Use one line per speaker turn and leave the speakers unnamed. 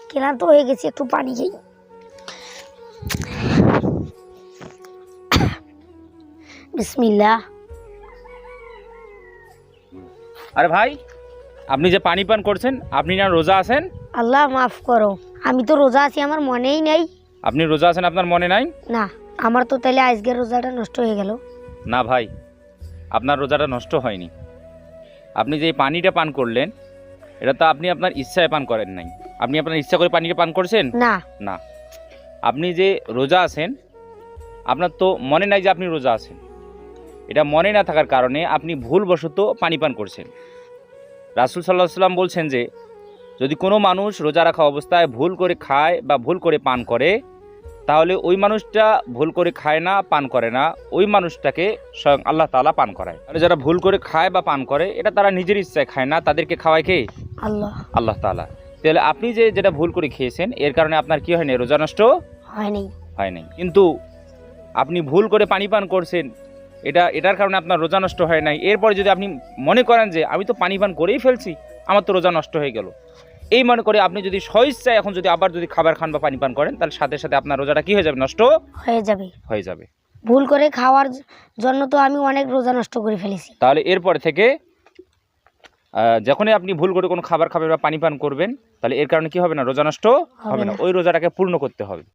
ক্লান্ত হয়ে গেছি, একটু পানি খাই। বিসমিল্লাহ।
আরে ভাই, আপনি যে পানি পান করছেন, আপনি না রোজা আছেন?
আল্লাহ মাফ করো, আমি তো রোজা আছি, আমার মনেই নেই।
আপনি রোজা আছেন, আপনার মনে নাই?
না, আমার তো তাহলে আজকের রোজাটা নষ্ট হয়ে গেল।
না ভাই, আপনার রোজাটা নষ্ট হয়নি। আপনি যে পানিটা পান করলেন, এটা তো আপনি আপনার ইচ্ছায় পান করেন নাই। আপনি আপনার ইচ্ছা করে পানিটা পান করছেন
না।
না। আপনি যে রোজা আছেন, আপনার তো মনে নাই যে আপনি রোজা আছেন। এটা মনে না থাকার কারণে আপনি ভুলবশত পানি পান করছেন। রাসূল সাল্লাল্লাহু আলাইহি ওয়াসাল্লাম বলছেন যে যদি কোনো মানুষ রোজা রাখা অবস্থায় ভুল করে খায় বা ভুল করে পান করে, তাহলে ওই মানুষটা ভুল করে খায় না, পান করে না, ওই মানুষটাকে স্বয়ং আল্লাহ তাআলা পান করায়। তাহলে যারা ভুল করে খায় বা পান করে, এটা তারা নিজের ইচ্ছায় খায় না, তাদেরকে খাওয়ায় কে? আল্লাহ তাআলা। তাহলে আপনি যেটা ভুল করে খেয়েছেন, এর কারণে আপনার কি হয়নি? রোজা নষ্ট হয় নাই। কিন্তু আপনি ভুল করে পানি পান করছেন, এটার কারণে আপনার রোজা নষ্ট হয় নাই। এরপরে যদি আপনি মনে করেন যে আমি তো পানি পান করেই ফেলছি, আমার তো রোজা নষ্ট হয়ে গেল, এই মনে করে আপনি যদি স্বইচ্ছায় এখন যদি আবার যদি খাবার খান বা পানি পান করেন, তাহলে সাথে সাথে আপনার রোজাটা কি হয়ে যাবে? নষ্ট হয়ে যাবে।
ভুল করে খাওয়ার জন্য তো আমি অনেক রোজা নষ্ট করে ফেলেছি।
তাহলে এরপর থেকে যখনই আপনি ভুল করে কোনো খাবার খাবেন বা পানি পান করবেন, তাহলে এর কারণে কি হবে না? রোজা নষ্ট হবে না। ওই রোজাটাকে পূর্ণ করতে হবে।